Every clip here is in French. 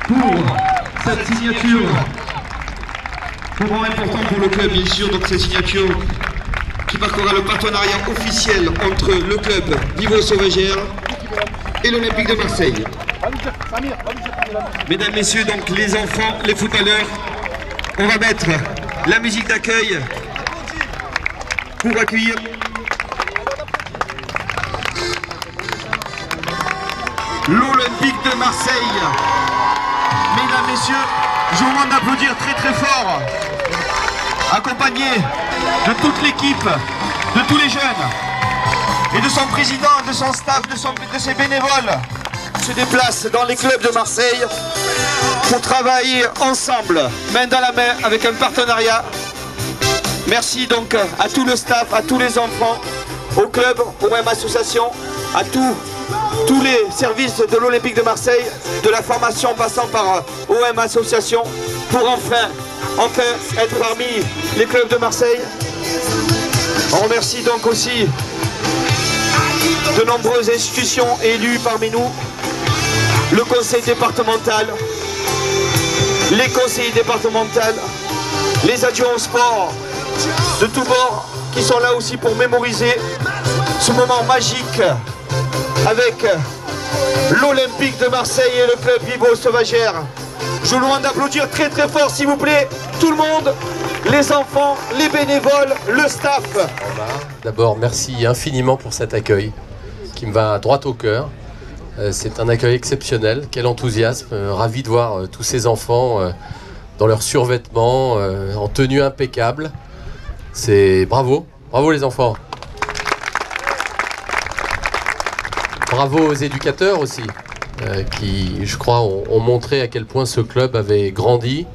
pour cette signature. Moment important pour le club, bien sûr, donc cette signature qui marquera le partenariat officiel entre le club Vivo-Sauvagère et l'Olympique de Marseille. Mesdames, messieurs, donc les enfants, les footballeurs, on va mettre la musique d'accueil pour accueillir l'Olympique de Marseille. Mesdames, messieurs, je vous demande d'applaudir très très fort, accompagné de toute l'équipe, de tous les jeunes et de son président, de son staff, de ses bénévoles se déplacent dans les clubs de Marseille pour travailler ensemble, main dans la main, avec un partenariat. Merci donc à tout le staff, à tous les enfants, au club, aux mêmes associations, à tous les services de l'Olympique de Marseille, de la formation passant par OM Association, pour enfin être parmi les clubs de Marseille. On remercie donc aussi de nombreuses institutions élues parmi nous, le conseil départemental, les conseillers départementaux, les adjoints au sport de tous bords qui sont là aussi pour mémoriser ce moment magique avec l'Olympique de Marseille et le club Vivo-Sauvagère. Je vous demande d'applaudir très très fort s'il vous plaît, tout le monde, les enfants, les bénévoles, le staff. D'abord, merci infiniment pour cet accueil qui me va droit au cœur. C'est un accueil exceptionnel, quel enthousiasme, ravi de voir tous ces enfants dans leurs survêtements, en tenue impeccable. C'est bravo, bravo les enfants. Bravo aux éducateurs aussi, qui, je crois, ont montré à quel point ce club avait grandi,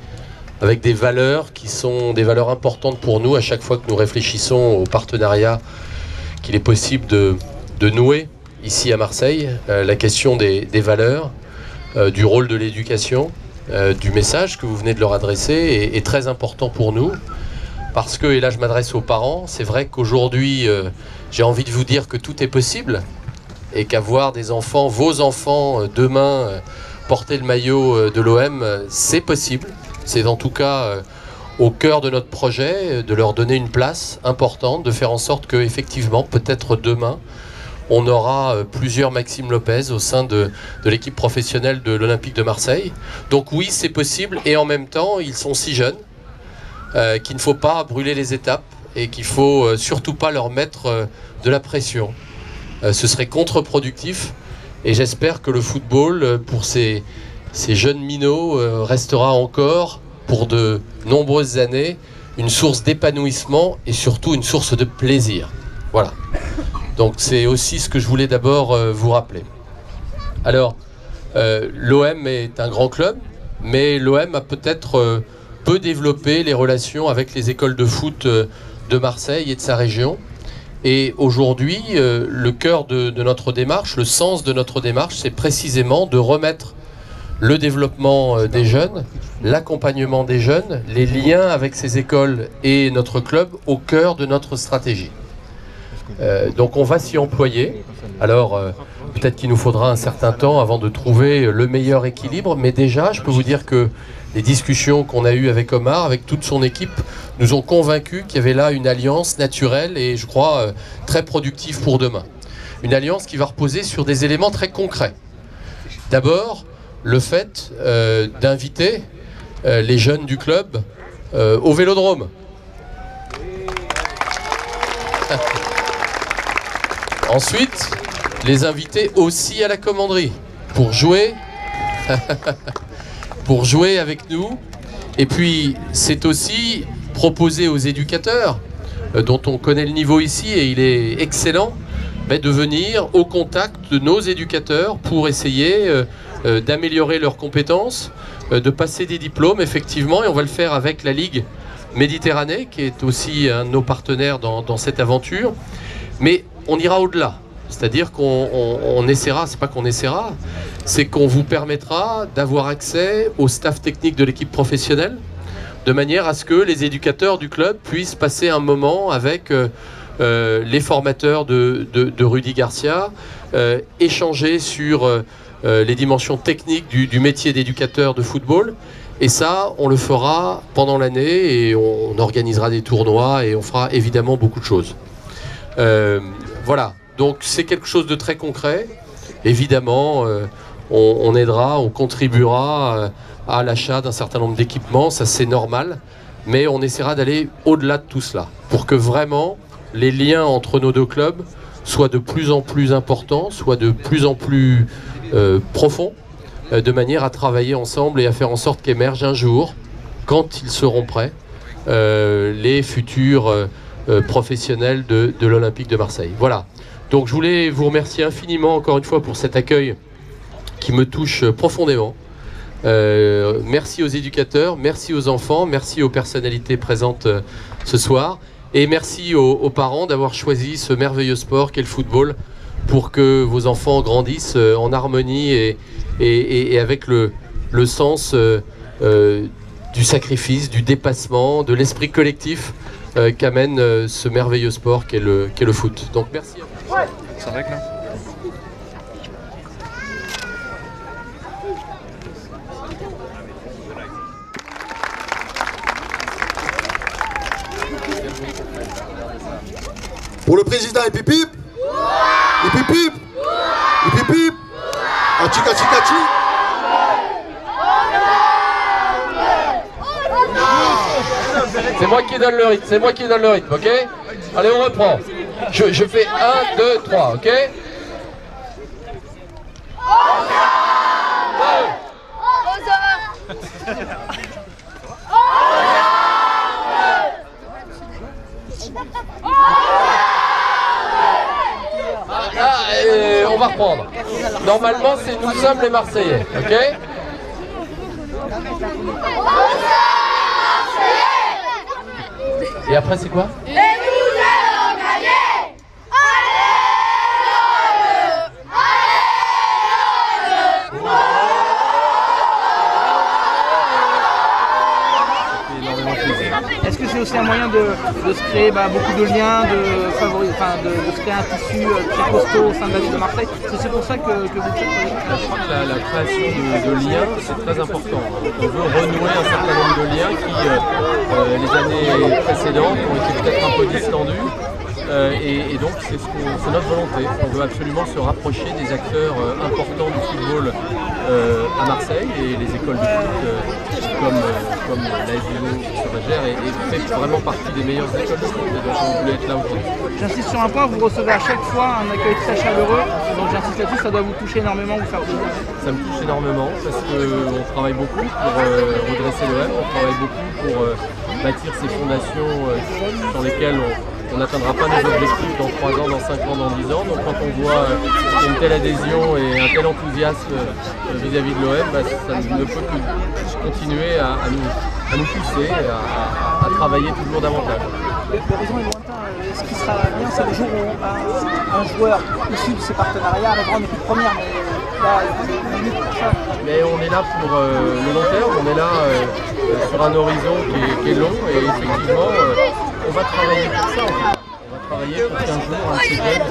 avec des valeurs qui sont des valeurs importantes pour nous à chaque fois que nous réfléchissons au partenariat qu'il est possible de nouer ici à Marseille. La question des valeurs, du rôle de l'éducation, du message que vous venez de leur adresser est très important pour nous. Parce que, et là je m'adresse aux parents, c'est vrai qu'aujourd'hui j'ai envie de vous dire que tout est possible et qu'avoir des enfants, vos enfants, demain porter le maillot de l'OM, c'est possible. C'est en tout cas au cœur de notre projet, de leur donner une place importante, de faire en sorte que effectivement, peut-être demain, on aura plusieurs Maxime Lopez au sein de l'équipe professionnelle de l'Olympique de Marseille. Donc oui, c'est possible et en même temps, ils sont si jeunes qu'il ne faut pas brûler les étapes et qu'il ne faut surtout pas leur mettre de la pression. Ce serait contre-productif et j'espère que le football, pour ces jeunes minots, restera encore pour de nombreuses années une source d'épanouissement et surtout une source de plaisir. Voilà. Donc c'est aussi ce que je voulais d'abord vous rappeler. Alors, l'OM est un grand club, mais l'OM a peut-être peu développé les relations avec les écoles de foot de Marseille et de sa région. Et aujourd'hui, le cœur de notre démarche, le sens de notre démarche, c'est précisément de remettre le développement des jeunes, l'accompagnement des jeunes, les liens avec ces écoles et notre club au cœur de notre stratégie. Donc on va s'y employer. Alors peut-être qu'il nous faudra un certain temps avant de trouver le meilleur équilibre, mais déjà je peux vous dire que les discussions qu'on a eues avec Omar, avec toute son équipe, nous ont convaincus qu'il y avait là une alliance naturelle et je crois très productive pour demain. Une alliance qui va reposer sur des éléments très concrets. D'abord, le fait d'inviter les jeunes du club au Vélodrome. Ensuite, les inviter aussi à la commanderie pour jouer, pour jouer avec nous. Et puis, c'est aussi proposer aux éducateurs, dont on connaît le niveau ici et il est excellent, de venir au contact de nos éducateurs pour essayer d'améliorer leurs compétences, de passer des diplômes, effectivement, et on va le faire avec la Ligue Méditerranée, qui est aussi un de nos partenaires dans cette aventure. Mais on ira au-delà. C'est-à-dire qu'on essaiera, c'est pas qu'on essaiera, c'est qu'on vous permettra d'avoir accès au staff technique de l'équipe professionnelle, de manière à ce que les éducateurs du club puissent passer un moment avec les formateurs de Rudy Garcia, échanger sur les dimensions techniques du métier d'éducateur de football. Et ça, on le fera pendant l'année et on organisera des tournois et on fera évidemment beaucoup de choses. Voilà, donc c'est quelque chose de très concret. Évidemment, on aidera, on contribuera à l'achat d'un certain nombre d'équipements, ça c'est normal. Mais on essaiera d'aller au-delà de tout cela pour que vraiment les liens entre nos deux clubs soient de plus en plus importants, soient de plus en plus profonds, de manière à travailler ensemble et à faire en sorte qu'émergent un jour, quand ils seront prêts, les futurs professionnels de l'Olympique de Marseille. Voilà. Donc je voulais vous remercier infiniment encore une fois pour cet accueil qui me touche profondément. Merci aux éducateurs, merci aux enfants, merci aux personnalités présentes ce soir et merci aux parents d'avoir choisi ce merveilleux sport qu'est le football pour que vos enfants grandissent en harmonie et avec le sens du sacrifice, du dépassement, de l'esprit collectif qu'amène ce merveilleux sport qu'est le foot. Donc merci à vous. Ça règle là. Pour le président, et pipip, et pipip, et pipip, achika chika chi. C'est moi qui donne le rythme, c'est moi qui donne le rythme, ok? Allez, on reprend. Je fais 1, 2, 3, ok? Là, on va reprendre. Normalement, c'est nous sommes les Marseillais, ok? Et après, c'est quoi? Et nous allons gagner! Est-ce que c'est aussi un moyen de se créer beaucoup de liens, de se créer un tissu très costaud au sein de la ville de Marseille? C'est pour ça que vous faites. Je crois que la création de liens, c'est très important. On veut renouer un certain nombre de liens qui, les années précédentes, ont été peut-être un peu distendus. Et donc c'est notre volonté. On veut absolument se rapprocher des acteurs importants du football à Marseille, et les écoles de foot comme l'ASVO Sauvagère fait vraiment partie des meilleures écoles de foot, et donc on voulait être là aujourd'hui. J'insiste sur un point, vous recevez à chaque fois un accueil très chaleureux, donc j'insiste là-dessus, ça doit vous toucher énormément, vous faire plaisir. Ça me touche énormément parce qu'on travaille beaucoup pour redresser l'OM, on travaille beaucoup pour bâtir ces fondations sur lesquelles on n'atteindra pas nos objectifs dans 3 ans, dans 5 ans, dans 10 ans. Donc quand on voit une telle adhésion et un tel enthousiasme vis-à-vis de l'OM, ça ne peut que continuer à nous pousser, à travailler toujours davantage. L'horizon est lointain. Ce qui sera bien, c'est le jour où un joueur issu de ces partenariats arrivera en équipe première. Mais là, c'est limite pour ça. Mais on est là pour le long terme, on est là sur un horizon qui est long, et effectivement, on va travailler pour ça. On va travailler pour qu'un jour, un de ces jeunes